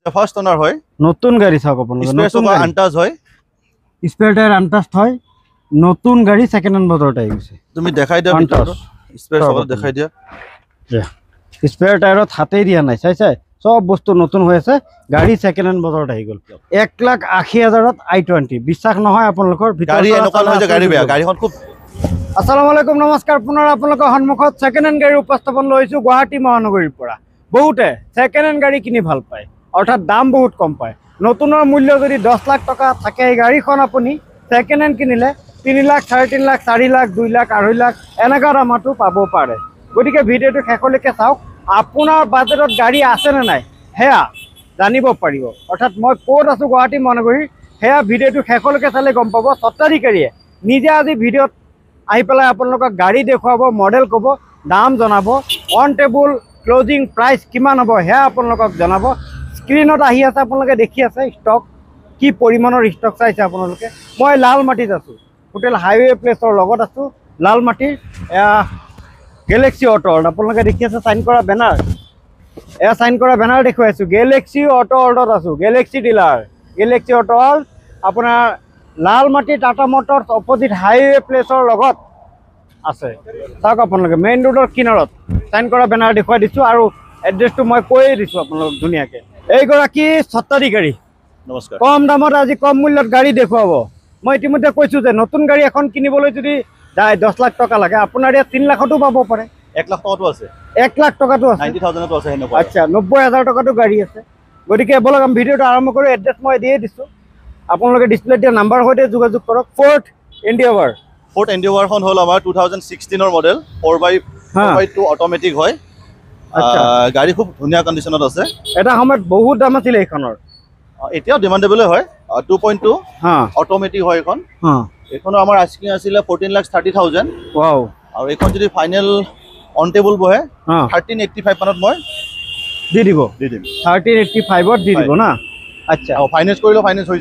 First owner হয় নতুন গাড়ি চাওক আপোনালোকে নতুন আনটাচ হয় স্পেয়ার টায়ার আনটাস্ট হয় নতুন গাড়ি সেকেন্ড হ্যান্ড বদলত আহি গৈছে তুমি দেখাই দিয়া ভিতৰটো স্পেয়ার সব দেখাই দিয়া স্পেয়ার টায়ারত হাতেই দিয়া নাই চাই সব বস্তু নতুন হৈ আছে গাড়ি সেকেন্ড হ্যান্ড বদলত আহি গ'ল 1,80,000ত i20 বিশ্বাস নহয় আপোনালোকৰ গাড়ি এনেকুৱা নহয় যে গাড়ি বেয়া গাড়ীখন খুব আসসালামু আলাইকুম নমস্কাৰ পুনৰ আপোনালোকৰ সন্মুখত সেকেন্ড হ্যান্ড গাড়ী উপস্থাপন লৈছো গুৱাহাটী মহানগৰীৰ পৰা বহুতে সেকেন্ড হ্যান্ড গাড়ী কিনি ভাল পায় অৰ্থাৎ দাম বহুত কম পায় নতুনৰ মূল্য যদি 10 লাখ টকা থাকে এই গাড়ীখন আপুনি সেকেন্ড হ্যান্ড কিনিলে 3 লাখ 3.5 লাখ 4 লাখ 2 লাখ 2.5 লাখ এনেকা দামতো পাব পাৰে গতিকে ভিডিওটো শেষলৈকে চাওক আপোনাৰ বাজেটত গাড়ী আছে নে নাই হেয়া জানিব পাৰিব অৰ্থাৎ মই ক'ত আছো গুৱাহাটী মহানগৰীৰ হেয়া ভিডিওটো শেষলৈকে চালে গম পাব সত্তাধিকাৰীয়ে নিজে আজি ভিডিওত আহি পেলাই আপোনালোকক গাড়ী দেখুৱাব মডেল ক'ব দাম জনাব অন টেবুল ক্লোজিং প্ৰাইচ কিমান হ'ব হেয়া আপোনালোকক জনাব স্ক্ৰিনত আহি আছে আপোনালোকে দেখি আছে ষ্টক কি পৰিমাণৰ ষ্টক চাইছে আপোনালোকে মই লালমাটিত আছো হোটেল হাইৱে প্লেছৰ লগত আছো লালমাটিৰ গেলেক্সি অটো ৱৰ্ল্ড আপোনালোকে দেখি আছে সাইন কৰা বেনাৰ এয়া সাইন কৰা বেনাৰ দেখুৱাইছো গেলেক্সি অটো ৱৰ্ল্ডত আছো Galaxy dealer Galaxy auto world আপোনাৰ লালমাটি টাটা মটৰ্ছ অপজিট হাইৱে প্লেছৰ লগত আছে চাওক আপোনালোকে মেইন ৰোডৰ কিনাৰত সাইন কৰা বেনাৰ দেখুৱাই দিছো আৰু এড্ৰেছটো মই কৈয়ে দিছো আপোনালোক ধুনীয়াকে এইগৰাকী সত্তাধিকাৰী নমস্কাৰ কম দামত আজি কম মূল্যত গাড়ী দেখুৱাব মই ইতিমধ্যে কৈছো যে নতুন গাড়ী এখন কিনিবলৈ যদি 10 লাখ টকা লাগে আপোনাৰ ইয়াত 3 লাখতো পাব পাৰে 1 লাখ টকাটো আছে 1 লাখ টকাটো আছে 90,000টো আছে হেনে আচ্ছা 90,000 টকাটো গাড়ী আছে গতিকে বলক আমি ভিডিওটো আৰম্ভ কৰো এড্ৰেছ মই দিয়ে দিছো আপোনালোকে ডিসপ্লে দিয়া নাম্বাৰ হৈতে যোগাযোগ কৰক ফোৰ্ট এন্ডিওভাৰখন হল আমাৰ 2016 ৰ মডেল 4x2 অটোমেটিক হয় গাড়ী খুব ধুনীয়া কন্ডিশনত আছে এটা সময়ত বহুত দাম আছিল এইখনৰ এতিয়াও ডিমান্ডেবল হয় 2.2 অটোমেটিক হয় এখন এখনো আমাৰ আস্কিং আছিল 14,30,000 ওয়াও আৰু এখন যদি ফাইনাল অন টেবুল বহে 1385 মানত মই দি দিম 1385 ত দি দিব না আচ্ছা ফাইনান্স কৰিলে ফাইনান্স হৈ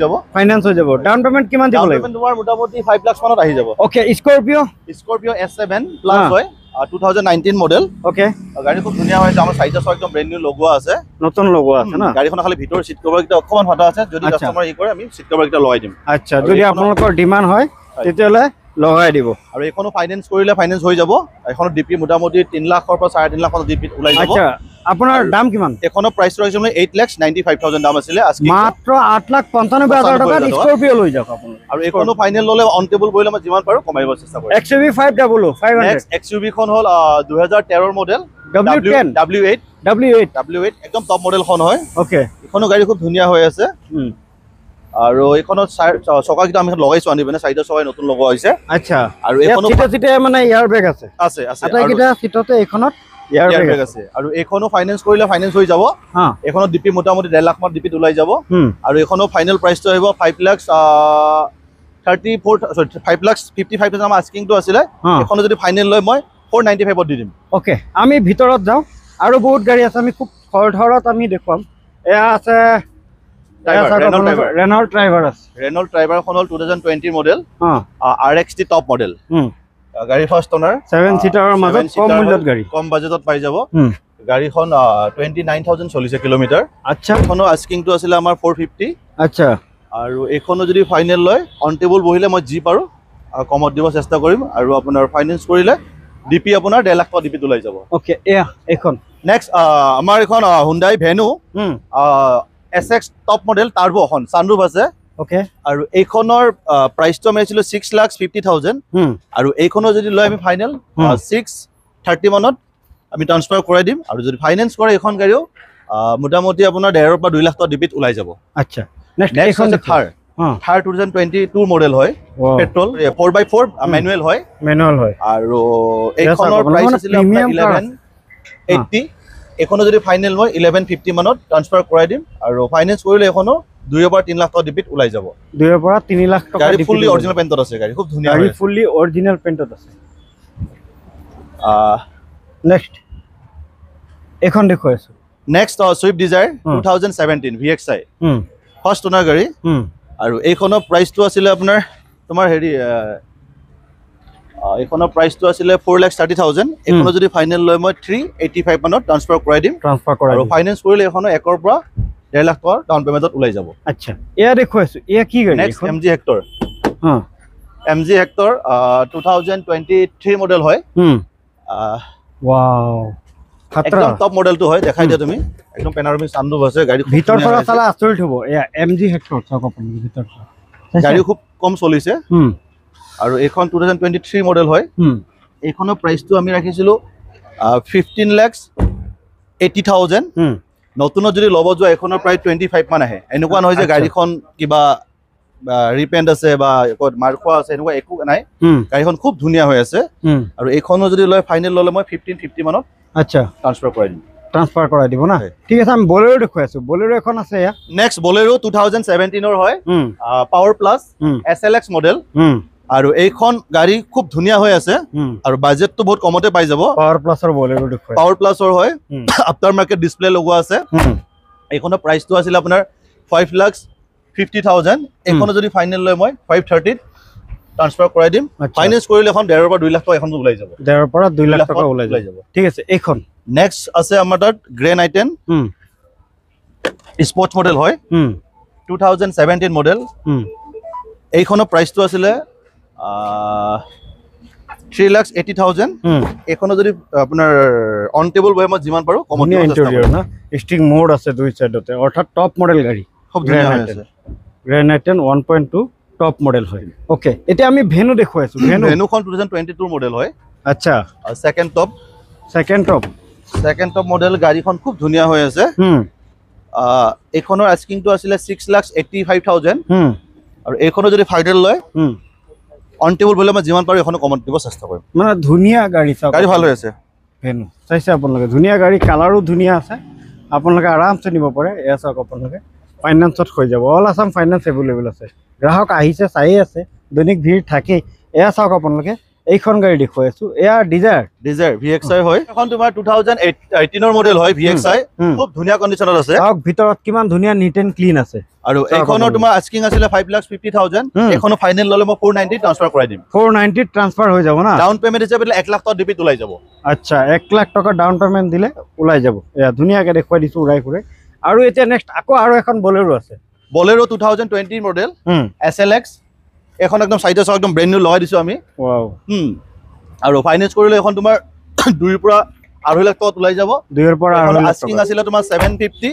যাব ডাউন পেমেন্ট কিমান দিব লাগিব তোমাৰ মোটামুটি 5 লাখ মানত আহি যাব ওকে স্কৰপিও S7 প্লাস হয় 2019 মডেল ওকে গাড়ী খুব ধুনীয়া হয় আমাৰ সাইজৰ সব একদম ব্ৰ্যান্ড নিউ লগোৱা আছে নতুন লগোৱা আছে না গাড়ীখন খালি ভিতৰ সিট কভাৰ কিটা অকমান ফাটা আছে যদি কাস্টমাৰ ই কৰে আমি সিট কভাৰ কিটা লগাই দিম আচ্ছা যদি আপোনালোকৰ ডিমান্ড হয় তেতিয়ালে লগাই দিব আৰু এখনো ফাইনান্স কৰিলে ফাইনান্স হৈ যাব এখনো ডিপি মোটামুটি 3 লাখৰ পৰা 3.5 লাখৰ ডিপি ওলাই যাব আচ্ছা আপোনাৰ দাম কিমান এখনো প্ৰাইস ৰৈছে 8,95,000 দাম আছিল আজকে মাত্ৰ 8,95,000 টকা স্কৰপিও লৈ যাওক আপুনি আৰু এখনো ফাইনাল ললে অন টেবুল বইলে মই যিমান পাৰো কমাইব চেষ্টা কৰিম XUV 500 নেক্সট XUV খন হল 2013 ৰ মডেল W8 একদম টপ মডেল খন হয় ওকে এখনো গাড়ী খুব ধুনীয়া হৈ আছে আৰু এখনো চকা কিটা আমি লগাইছো আনি মানে সাইডৰ চকাই নতুন লগোৱা হৈছে আচ্ছা আৰু এখনো সিটে মানে ইয়াৰ বেগ আছে আটাইকিটা সিটতে এখনত ইয়াৰ বেগ আছে আৰু এখনো ফাইনান্স কৰিলে ফাইনান্স হৈ যাব এখনো ডিপি মোটামুটি 1.5 লাখ মান ডিপিত ওলাই যাব আৰু এখনো ফাইনাল প্ৰাইসটো আহিব 5,55,000 আমাৰ আস্কিং টো আছিল এখনো যদি ফাইনাল লয় মই 495 দি দিম ওকে আমি ভিতৰত যাও আৰু বহুত গাড়ী আছে আমি খুব খৰধৰত আমি দেখুৱাম এয়া আছে ৰেনল্ট ড্ৰাইভাৰ খন হল 2020 মডেল RXT টপ মডেল গাড়ী ফাৰ্স্ট ওনাৰ 7 সিটাৰৰ মাজত কম মূল্যত গাড়ী কম বাজেটত পাই যাব গাড়ীখন 29,000 চলিছে কিলোমিটাৰ আচ্ছা এখনো আস্কিং টো আছিল আমাৰ 450 আচ্ছা আৰু এখনো যদি ফাইনাল লয় অন টেবুল বহিলে মই জি পাৰো কমত দিব চেষ্টা কৰিম আৰু আপোনাৰ ফাইনান্স কৰিলে ডিপি আপোনাৰ 1.5 লাখ টকা ডিপি ওলাই যাব ওকে এয়া এখন নেক্সট আমাৰ এখন Hyundai Venue SX top model turbo এখন সানৰুফ আছে ওকে আৰু এইখনৰ প্ৰাইসটো আমি আছিল 6,50,000 আৰু এইখনৰ যদি লয় আমি ফাইনাল 630 মানত আমি ট্ৰান্সফাৰ কৰাই দিম আৰু যদি ফাইনান্স কৰে এখন গাড়ীও মোটামুটি আপোনাৰ 1.5 পৰা 2 লাখ টকা ডিপিত ওলাই যাব আচ্ছা নেক্সট এইখন থাৰ 2022 মডেল হয় পেট্ৰল 4x4 ম্যানুৱেল হয় আৰু এইখনৰ প্ৰাইস আছিল 1180 এখনো যদি ফাইনাল হয় 1150 মানত ট্ৰান্সফাৰ কৰাই দিম আৰু ফাইনান্স কৰিলে এখনো 2 পৰা 3 লাখ টকা ডিপিত ওলাই যাব 2 পৰা 3 লাখ টকা গাড়ী ফুললি অৰিজিনাল পেইণ্টত আছে গাড়ী খুব ধুনীয়া গাড়ী ফুললি অৰিজিনাল পেইণ্টত আছে নেক্সট এখন দেখুৱাইছো next Swift Dzire 2017 VXI first owner গাড়ী আৰু এইখনৰ প্ৰাইসটো আছিল আপোনাৰ তোমাৰ হেৰি এইখনৰ প্ৰাইসটো আছিল 4,30,000 এখনো যদি ফাইনাল লয় মই 385 মানত ট্ৰান্সফাৰ কৰাই দিম আৰু ফাইনান্স কৰিলে এখনো 1 পৰা 1.5 লাখ টকাৰ ডাউন পেমেণ্টত ওলাই যাব। আচ্ছা এয়া দেখুৱাইছো, এয়া কি গাড়ী? Next MG Hector. হ্যাঁ MG হেক্টৰ 2023 মডেল হয়। ওয়াও খাতৰা, একদম টপ মডেলটো হয়। দেখাই দিয়া তুমি, একদম পেনাৰমিক সানৰুফ আছে। গাড়ী ভিতৰ পৰা চালা আচৰিত হ'ব। এয়া MG হেক্টৰ চাওক আপুনি ভিতৰ পৰা, গাড়ী খুব কম চলিছে। আৰু এইখন 2023 মডেল হয়। এইখনৰ প্ৰাইচটো আমি ৰাখিছিলোঁ 15,80,000। নতুনত যদি ল'ব যোৱা এইখনৰ প্ৰায় 25 মান আহে। এনেকুৱা নহয় যে গাড়ীখন কিবা ৰিপেণ্ট আছে বা মাৰ খোৱা আছে, এনেকুৱা একো নাই। গাড়ীখন খুব ধুনীয়া হৈ আছে। আৰু এইখনো যদি লয় ফাইনেল ল'লে মই 1550 মানত আচ্ছা ট্ৰান্সফাৰ কৰাই দিম। ট্ৰান্সফাৰ কৰাই দিব না? ঠিক আছে, আমি বলেৰো দেখুৱাই আছো। বলেৰো এখন আছে এয়া। নেক্সট বলেৰো 2017 হয়, পাৱাৰ প্লাছ SLX মডেল। আৰু এইখন গাড়ী খুব ধুনীয়া হৈ আছে আৰু বাজেটটো বহুত কমতে পাই যাব। পাৱাৰ প্লাছৰ বলেৰো দেখুৱাই, পাৱাৰ প্লাছৰ হয়, আফটাৰ মাৰ্কেট ডিসপ্লে লগোৱা আছে। এইখনৰ প্ৰাইচটো আছিল আপোনাৰ 5,50,000। এইখনো যদি ফাইনেল লয় মই 530 ট্ৰান্সফাৰ কৰাই দিম। ফাইনেন্স কৰিলে এখন 1.5 পৰা 2 লাখ টকা এখন ওলাই যাব। 1.5 পৰা 2 লাখ টকা ওলাই যাব। ঠিক আছে, এইখন নেক্সট আছে আমাৰ তাত গ্ৰেন আইটেন স্পৰ্টছ মডেল হয়, 2017 মডেল। এইখনৰ প্ৰাইচটো আছিলে 3,80,000। এইখনো যদি আপোনাৰ অন টেবল বহে মই যিমান পাৰো কমত দিব চেষ্টা কৰিম। না স্টিং মোড আছে দুই সাইডতে, অৰ্থাৎ টপ মডেল গাড়ী। খুব ধুনীয়া হৈ আছে। গ্ৰেন আইটেন 1.2 টপ মডেল হয়। ওকে, এতিয়া আমি ভেনু দেখুৱাইছো। ভেনুখন 2022 মডেল হয়। আচ্ছা, সেকেন্ড টপ মডেল। গাড়ীখন খুব ধুনীয়া হৈ আছে। এইখনৰ আস্কিংটো আছিলে 6,85,000। আৰু এইখনো যদি ফাইনেল লয় অন টেবল বলে মই যিমান পাৰো এখনো কমত দিব চেষ্টা কৰিম। মানে ধুনীয়া গাড়ী চাওক, গাড়ী ভাল হৈ আছে। ভেনু চাইছে আপোনালোকে, ধুনীয়া গাড়ী, কালাৰো ধুনীয়া আছে। আপোনালোকে আৰামছে নিব পাৰে। এয়া চাওক আপোনালোকে, ফাইনেন্সত হৈ যাব। অল আছাম ফাইনেন্স এভেইলেবল আছে। গ্ৰাহক আহিছে, চাই আছে, দৈনিক ভিৰ থাকেই। এয়া চাওক আপোনালোকে, এইখন গাড়ী দেখুৱাই আছো। এয়া ডিজায়াৰ VXI হয়। এখন তোমাৰ 2018 মডেল হয় VXI। খুব ধুনীয়া কণ্ডিচনত আছে। চাওক ভিতৰত কিমান ধুনীয়া নিট এণ্ড ক্লিন আছে। আৰু এইখনৰ তোমাৰ আস্কিং আছিলে 5,50,000। এইখনো ফাইনেল ললে মই 490 ট্ৰান্সফাৰ কৰাই দিম। 490 ট্ৰান্সফাৰ হৈ যাব না? ডাউন পেমেন্ট হিচাপে 1 লাখ টকা ডিপিট ওলাই যাব। আচ্ছা, 1 লাখ টকা ডাউন পেমেন্ট দিলে ওলাই যাব। এয়া ধুনীয়াকে দেখুৱাই দিছো উৰাই ফুৰে। আৰু এতিয়া নেক্সট আকৌ আৰু এখন বলেৰো আছে। Bolero 2020 model SLX। এখন একদম চাইডে চাওক, একদম ব্ৰেণ্ড নিউ লগাই দিছো আমি। ওয়াও। আৰু ফাইনেন্স কৰিলে এখন তোমাৰ 2 পৰা 2.5 লাখ টকাত ওলাই যাব। 2 পৰা 2.5 লাখ আস্কিং আছিলে তোমাৰ 750।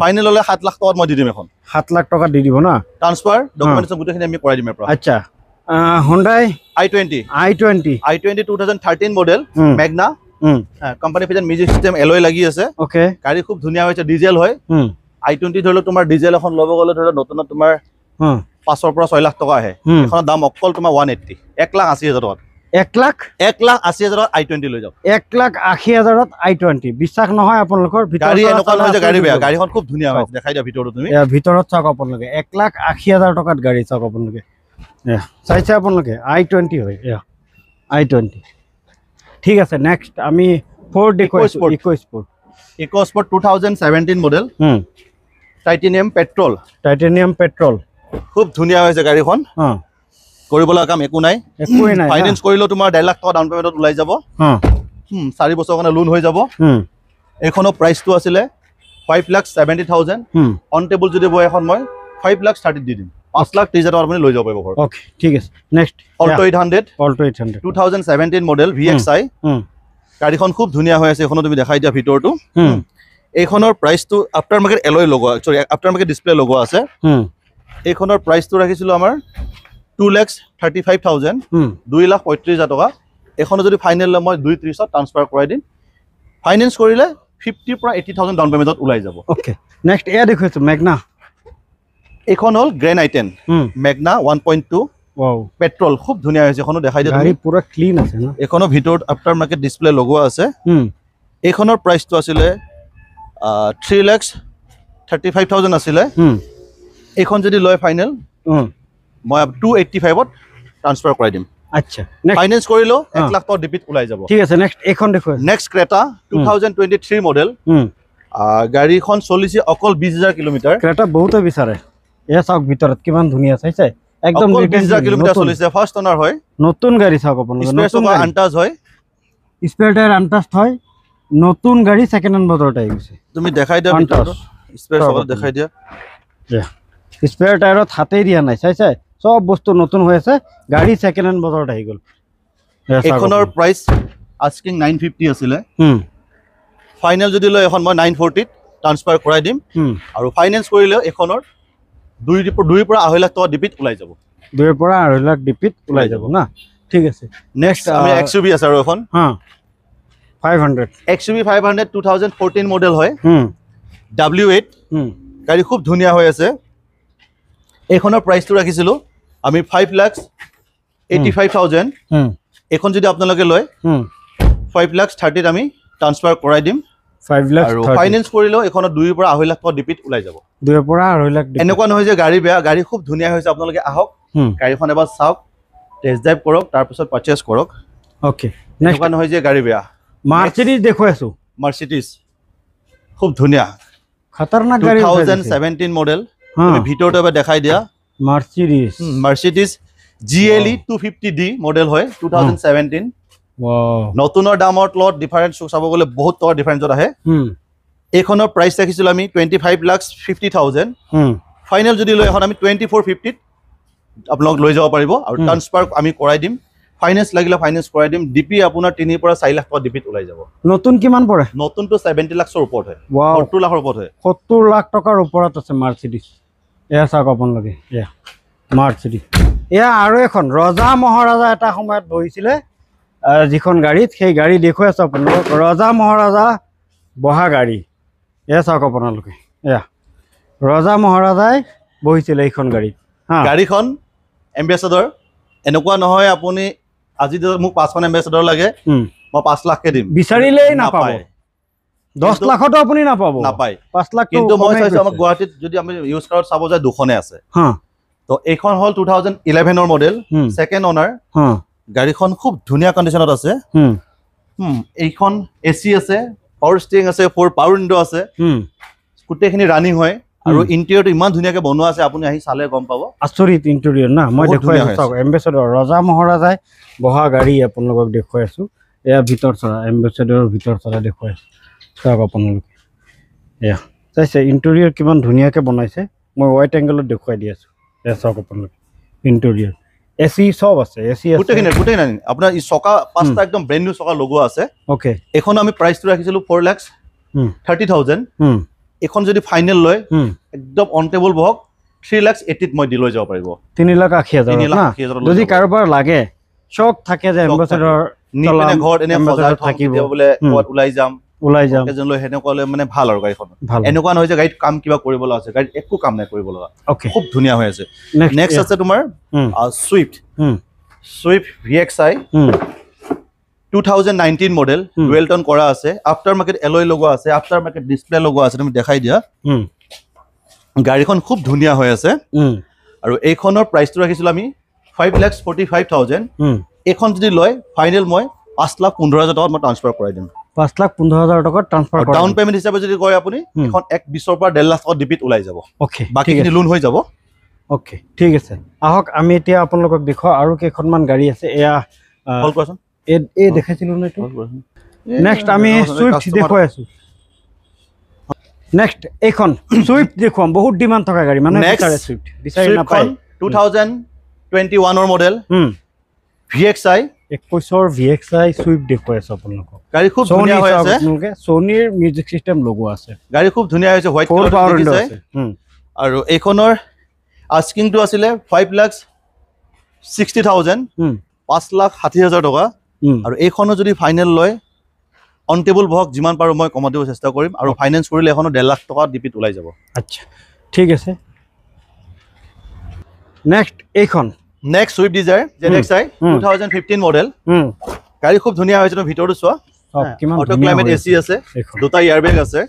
ফাইনেল হলে 7 লাখ টকাত মই দি দিম এখন। 7 লাখ টকা দি দিব না? ট্ৰান্সফাৰ ডকুমেন্টেশন গুটেখিনি আমি কৰাই দিম এৰ পৰা। আচ্ছা, Hyundai i20 2013 model Magna. Company ফিজন মিউজিক সিস্টেম এলয় লাগি আছে। ওকে, গাড়ী খুব ধুনীয়া হৈছে, ডিজেল হয়। i20 ধৰি লওক তোমাৰ ডিজেল এখন ল'ব গ'লে ধৰি লওক নতুনত তোমাৰ 5 পৰা 6 লাখ টকা আহে। এখনৰ দাম অকল তোমাৰ 180, 1,80,000 টকা। 1,80,000 i20 লৈ যাওক। 1,80,000 i20। বিশ্বাস নহয় আপোনালোকৰ? গাড়ী এনেকুৱা নহয় যে গাড়ী বেয়া, গাড়ীখন খুব ধুনীয়া হয়। দেখাই দিয়া ভিতৰটো তুমি। ভিতৰত চাওক আপোনালোকে, 1,80,000 টকাত গাড়ী চাওক আপোনালোকে। চাইছে আপোনালোকে? i20 হয় এয়া, i20। ঠিক আছে, নেক্সট আমি ফোর্ড দেখুৱাইছো। ইকোস্পোৰ্ট 2017 model, titanium petrol. খুব ধুনীয়া হৈছে গাড়ীখন। কৰিবলৈ কাম একো নাই। ফাইনেন্স কৰিলেও তোমাৰ 1.5 লাখ টকা ডাউন পেমেন্টত ওলাই যাব। 4 বছৰ কাৰণে লোন হৈ যাব। এইখনৰ প্ৰাইচটো আছিলে 5,70,000। অন টেবল যদি বয় এখন মই 5,30,000 দি দিম। 5,30,000 টকা আপুনি লৈ যাব পাৰিব ঘৰত। ওকে, ঠিক আছে। Next Alto 800 2017 model VXI। গাড়ীখন খুব ধুনীয়া হৈ আছে। এইখনো তুমি দেখাই দিয়া ভিতৰটো। এইখনৰ প্ৰাইচটো আফটাৰ মাৰ্কেট এলয় লগোৱা, সৰি আফটাৰ মাৰ্কেট ডিসপ্লে লগোৱা আছে। এইখনৰ প্ৰাইচটো ৰাখিছিলোঁ আমাৰ 2,35,000, 2,35,000 টকা। এইখনো যদি ফাইনেল লয় মই 2,30,000 ট্ৰান্সফাৰ কৰাই দিম। ফাইনেন্স কৰিলে 50 পৰা 80,000 ডাউন পেমেন্টত ওলাই যাব। ওকে, নেক্সট এয়া দেখুৱাইছো ম্যাগনা। এইখন হ'ল গ্ৰেন আইটেন ম্যাগনা 1.2 পেট্ৰোল। খুব ধুনীয়া হৈছে। এখনো দেখাই দিয়া, গাড়ী পুৰা ক্লিন আছে না? এখনো ভিতৰত আফটাৰ মাৰ্কেট ডিসপ্লে লগোৱা আছে। এইখনৰ প্ৰাইচটো আছিলে 3,35,000 আছিলে। এইখন যদি লয় ফাইনেল মই 285ত ট্ৰান্সফাৰ কৰাই দিম। আচ্ছা, ফাইনেন্স কৰিলো 1 লাখ টকা ডিপিট ওলাই যাব। ঠিক আছে, নেক্সট এইখন দেখুৱাই। Next Creta 2023 model. গাড়ীখন চলিছে অকল 20,000 কিলোমিটাৰ। ক্ৰেটা বহুতে বিচাৰে। এয়া চাওক ভিতৰত কিমান ধুনীয়া চাইছে, একদম 20,000 কিলোমিটাৰ চলিছে। ফাৰ্স্ট ওনাৰ হয়। নতুন গাড়ী চাওক আপোনালোকে, নতুন আনটাচ হয়, স্পেয়াৰ টায়াৰ আনটাচ হয়। নতুন গাড়ী, সেকেন্ড হ্যান্ড বজাৰত আহি গৈছে। তুমি দেখাই দিয়া ভিতৰটো। স্পেয়াৰ চকত দেখাই দিয়া স্পেয়াৰ টায়াৰত হাতেই দিয়া নাই চাই সব বস্তু নতুন হৈ আছে গাড়ী সেকেন্ড হ্যান্ড বজাৰত আহি গ'ল এখনৰ প্ৰাইচ আস্কিং 950 আছিলে ফাইনেল যদি লয় এখন মই 940 ট্ৰান্সফাৰ কৰাই দিম আৰু ফাইনেন্স কৰিলে এখনৰ 2 পৰা 2.5 লাখ টকা ডিপিট ওলাই যাব 2 পৰা 2.5 লাখ ডিপিট ওলাই যাব না ঠিক আছে নেক্সট আমি XUV আছে আৰু এখন 500 XUV 500 2014 মডেল হয় W8 গাড়ী খুব ধুনীয়া হৈ আছে এখনৰ প্ৰাইচটো ৰাখিছিলো আমি 5,85,000 এখন যদি আপোনালোকে লয় 5,30,000 আমি ট্ৰান্সফাৰ কৰাই দিম 5 লাখ আৰু ফাইনেন্স কৰিলেও এখনৰ 2 পৰা 2.5 লাখ টকা ডিপিট ওলাই যাব 2 পৰা 2.5 লাখ এনেকুৱা নহয় যে গাড়ী বেয়া গাড়ী খুব ধুনীয়া হৈছে আপোনালোকে আহক গাড়ীখন এবাৰ চাওক টেষ্ট ড্ৰাইভ কৰক তাৰ পিছত পাৰচেজ কৰক ওকে এনেকুৱা নহয় যে গাড়ী বেয়া মাৰ্চিডিজ দেখুৱাই আছো মাৰ্চিডিজ খুব ধুনীয়া খতৰনাক গাড়ী 2017 মডেল তুমি ভিতৰটো এবাৰ দেখাই দিয়া মাৰ্চিডিজ GLE 250D মডেল হয় 2017 নতুনৰ দামত লট ডিফাৰেন্স চাব গলে বহুত টকা ডিফাৰেন্সত আহে এখনৰ প্ৰাইস ৰাখিছিল আমি 25,50,000 ফাইনেল যদি লৈ এখন আমি 2450 আপোনাক লৈ যাব পাৰিব আৰু ট্ৰান্সফাৰ আমি কৰাই দিম ফাইনেন্স লাগিলে ফাইনেন্স কৰাই দিম ডিপি আপোনাৰ 3 পৰা 4 লাখ টকা ডিপিত ওলাই যাব নতুন কিমান পৰে নতুনটো 70 লাখৰ ওপৰত হয় 70 লাখৰ ওপৰত হয় 70 লাখ টকাৰ ওপৰত আছে মাৰ্চিডিজ এয়া চাওক আপোনালোকে এয়া মাৰ্চিডিজ এয়া আৰু এখন ৰজা মহাৰাজা এটা সময়ত বহিছিলে যিখন গাড়ীত সেই গাড়ী দেখুৱাই আছে আপোনালোক ৰজা মহাৰাজা বহা গাড়ী এয়া চাওক আপোনালোকে এয়া ৰজা মহাৰাজাই বহিছিলে এইখন গাড়ীত গাড়ীখন এম্বেছাডৰ এনেকুৱা নহয় আপুনি আজি মোক 5খন এম্বেছাডৰ লাগে মই 5 লাখকে দিম বিচাৰিলেই নাপাব 10 লাখতো আপুনি নাপায় 5 লাখ কিন্তু মই চাইছো আমাৰ গুৱাহাটীত যদি আমি ইউজ কাৰত চাব যায় দুখনে আছে তো এইখন হল 2011 ৰ মডেল সেকেন্ড ওনাৰ গাড়ীখন খুব ধুনীয়া কন্ডিশনত আছে এইখন এসি আছে পাৱাৰ ষ্টিয়াৰিং আছে 4 পাৱাৰ উইন্ডো আছে গোটেইখিনি ৰানিং হয় আৰু ইন্টেৰিয়ৰটো ইমান ধুনীয়াকে বনোৱা আছে আপুনি আহি চালে গম পাব আচৰিত ইন্টেৰিয়ৰ না মই দেখুৱাই আছো এম্বেছাডৰ ৰজা মহাৰাজাই বহা গাড়ী আপোনালোকক দেখুৱাই আছো এয়া ভিতৰ চৰা এম্বেছাডৰৰ ভিতৰ চৰা দেখুৱাই আছো চাওক আপোনালোকে এয়া চাইছে ইন্টেৰিয়ৰ কিমান ধুনীয়াকে বনাইছে মই ওয়াইড এংগলত দেখুৱাই দি আছো এয়া চাওক আপোনালোকে ইন্টেৰিয়ৰ এসি সব আছে এসি আছে গোটেই নাই আপোনাৰ ই চকা পাঁচটা একদম ব্ৰ্যান্ড নিউ চকা লগোৱা আছে ওকে এখন আমি প্ৰাইসটো ৰাখিছিলো 4,30,000 এখন যদি ফাইনেল লয় একদম অন টেবল বহক 3,80,000 মই দি লৈ যাব পাৰিব 3,80,000 যদি কাৰোবাৰ লাগে শক থাকে যে এম্বেছাডৰ নিপেনে ঘৰত এনে সজাই থাকিব বলে ওলাই যাম এজন লৈ হেনেকলে মানে ভাল আৰু গাড়ীখন এনেকুৱা নহয় যে গাড়ীত কাম কিবা কৰিব লগা আছে গাড়ীত একো কাম নাই কৰিব লগা খুব ধুনীয়া হৈ আছে নেক্সট আছে তোমাৰ সুইফট VXI 2019 মডেল ডুৱেল টোন কৰা আছে আফটাৰ মাৰ্কেট এলয় লগোৱা আছে আফটাৰ মাৰ্কেট ডিসপ্লে লগোৱা আছে তুমি দেখাই দিয়া গাড়ীখন খুব ধুনীয়া হৈ আছে আৰু এইখনৰ প্ৰাইসটো ৰাখিছিল আমি 5,45,000 এখন যদি লয় ফাইনেল মই 5,15,000 টকা মই ট্ৰান্সফাৰ কৰাই দিম 5,15,000 টকা ট্ৰান্সফাৰ কৰা ডাউন পেমেন্ট হিচাপে যদি কয় আপুনি এখন 1,20 পৰা 1.5 লাখ টকা ডিপিট ওলাই যাব ওকে বাকিখিনি লোন হৈ যাব ওকে ঠিক আছে আহক আমি এতিয়া আপোনালোকক দেখুৱা আৰু কেইখনমান গাড়ী আছে এয়া কল কোৱাচোন এ দেখাইছিলো না এটো নেক্সট আমি সুইফট দেখুৱাই আছো নেক্সট এইখন সুইফট দেখুৱাম বহুত ডিমান্ড থকা গাড়ী মানে সুইফট বিচাৰি নাপায় 2021 ৰ মডেল VXI 21 ৰ VXI সুইফট দেখুৱাই আছো আপোনালোকক গাড়ী খুব ধুনীয়া হৈ আছে আপোনালোকে সোনিৰ মিউজিক সিস্টেম লগোৱা আছে গাড়ী খুব ধুনীয়া হৈছে হোৱাইট কালাৰ আছে আৰু এইখনৰ আস্কিং টু আছিলে 5,60,000 5,60,000 টকা আৰু এইখনো যদি ফাইনেল লয় অন টেবল বহক যিমান পাৰো মই কমাই দিব চেষ্টা কৰিম আৰু ফাইনান্স কৰিলে এখনো 1.5 লাখ টকা ডিপিট ওলাই যাব আচ্ছা ঠিক আছে নেক্সট এইখন next Swift Dzire ZXi 2015 model গাড়ী খুব ধুনীয়া হৈছে ভিতৰটো চোৱা কিমান অটো ক্লাইমেট এসি আছে দুটা এয়াৰ বেগ আছে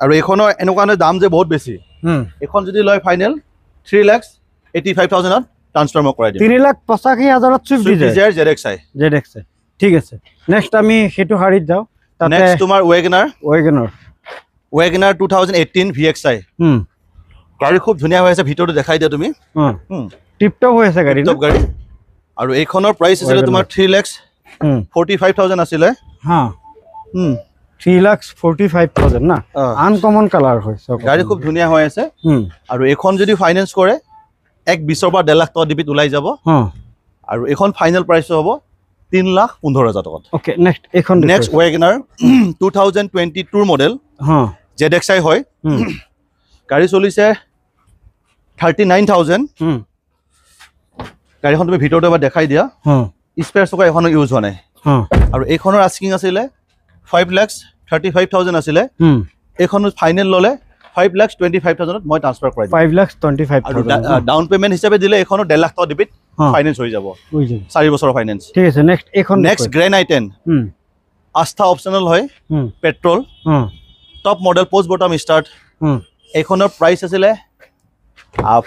আৰু এইখনৰ এনেকুৱা দাম যে বহুত বেছি এখন যদি লয় ফাইনেল 3,85,000 ত ট্ৰান্সফাৰ মই কৰাই দিম 3,85,000 ত সুইফট ডিজায়াৰ ZXi ঠিক আছে নেক্সট আমি হেতু হাৰিত যাও তাতে নেক্সট তোমাৰ ওয়েগনাৰ 2018 VXi গাড়ী খুব ধুনীয়া হৈ আছে ভিতৰটো দেখাই দিয়া তুমি টিপটপ হৈ আছে গাড়ী আৰু এইখনৰ প্ৰাইস আছিল তোমাৰ 3,45,000 আছিল হা 3,45,000 না আনকমন কালাৰ হয় গাড়ী খুব ধুনীয়া হৈ আছে আৰু এখন যদি ফাইনেন্স কৰে 1,20,000 পৰা 1.5 লাখ টকা ডিপিত ওলাই যাব আৰু এখন ফাইনেল প্ৰাইস হ'ব 3,15,000 টকা okay next WagonR 2022 model ZXi হয় গাড়ী চলিছে 39,000 গাড়ীখন তুমি ভিতৰতে এবাৰ দেখাই দিয়া স্পেয়াৰ চকা এখন ইউজ হোৱা নাই আৰু এইখনৰ আস্কিং আছিলে 5,35,000 আছিলে এইখন ফাইনেল ললে 5,25,000 মই ট্ৰান্সফাৰ কৰাই দিম 5,25,000 ডাউন পেমেন্ট হিচাপে দিলে এখনো 1.5 লাখ টকা ডিপিট ফাইনেন্স হৈ যাব 4 বছৰৰ ফাইনেন্স ঠিক আছে নেক্সট গ্ৰেন i10 আস্থা অপচনেল হয় petrol top model post bottom start এখনৰ প্ৰাইস আছিলে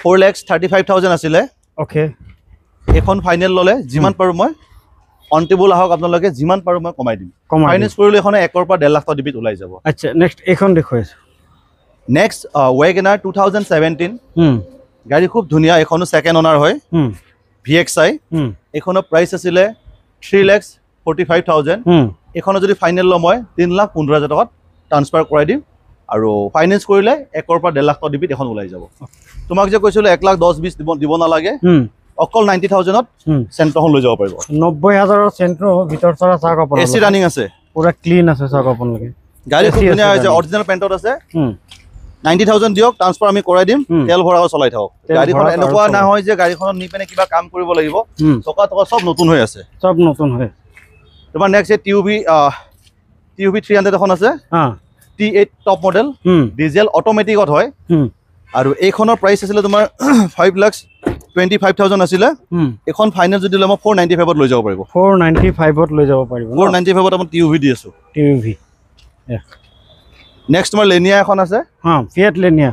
4,35,000 আছিলে ওকে এখন ফাইনেল ললে যিমান পাৰো মই অন টেবল আহক আপোনালোকে যিমান পাৰো মই কমাই দিম ফাইনেন্স কৰিলে এখন 1 পৰা 1.5 লাখ টকা ডিপিট ওলাই যাব আচ্ছা নেক্সট এখন দেখুৱাইছো নেক্সট WagonR 2017 গাড়ী খুব ধুনীয়া এখনো সেকেন্ড ওনাৰ হয় VXi এখনৰ প্ৰাইস আছিলে 3,45,000 এখনো যদি ফাইনেল ল মই 3,15,000 টকা ট্ৰান্সফাৰ কৰাই দিম আৰু ফাইনেন্স কৰিলে 1 পৰা 1.5 লাখ টকা ডিপিট এখন ওলাই যাব তোমাক যে কৈছিল 1,10,20 দিব নালাগে অকল 90,000ত চেন্ট্ৰখন লৈ যাব পাৰিব 90,000ৰ চেন্ট্ৰ ভিতৰ চৰা চাক আপোনাৰ এসি ৰানিং আছে পুৰা ক্লিন আছে চাক আপোনালোকে গাড়ী খুব ধুনীয়া আছে অৰিজিনাল পেইণ্টত আছে 90,000 দিয়ক ট্ৰান্সফাৰ আমি কৰাই দিম তেল ভৰাও চলাই থাকক গাড়ীখন এনেকুৱা না হয় যে গাড়ীখনত নি পেনে কিবা কাম কৰিব লাগিব টকা সব নতুন হৈ আছে সব নতুন হয় তোমাৰ নেক্সট TUV 300 এখন আছে T8 টপ মডেল ডিজেল অটোমেটিকত হয় আৰু এইখনৰ প্ৰাইস আছিল তোমাৰ 5,25,000 আছিল এখন ফাইনেল যদি লম 495 ত লৈ যাব পাৰিব 495 ত লৈ যাব পাৰিব 495 ত আমি TUV দি আছো TUV নেক্সট তোমাৰ লেনিয়া এখন আছে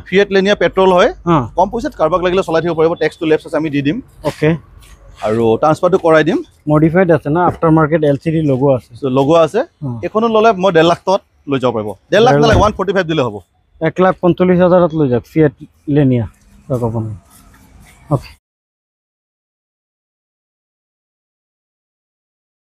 ফিয়েট লেনিয়া পেট্ৰল হয় কম পইচাত কাৰবাক লাগিলে চলাই থাকিব পাৰিব টেক্স টু লেফট আছে আমি দি দিম ওকে আৰু ট্ৰান্সফাৰটো কৰাই দিম মডিফাইড আছে না আফটাৰ মাৰ্কেট LCD লগো আছে লগো আছে এখনো ললে মই 1.5 লাখ টকাত লৈ যাব পাৰিব 1.5 লাখ নালাগে 145 দিলে হ'ব 1,45,000 ত লৈ যাওক ফিয়েট লেনিয়া চাক আপুনি ওকে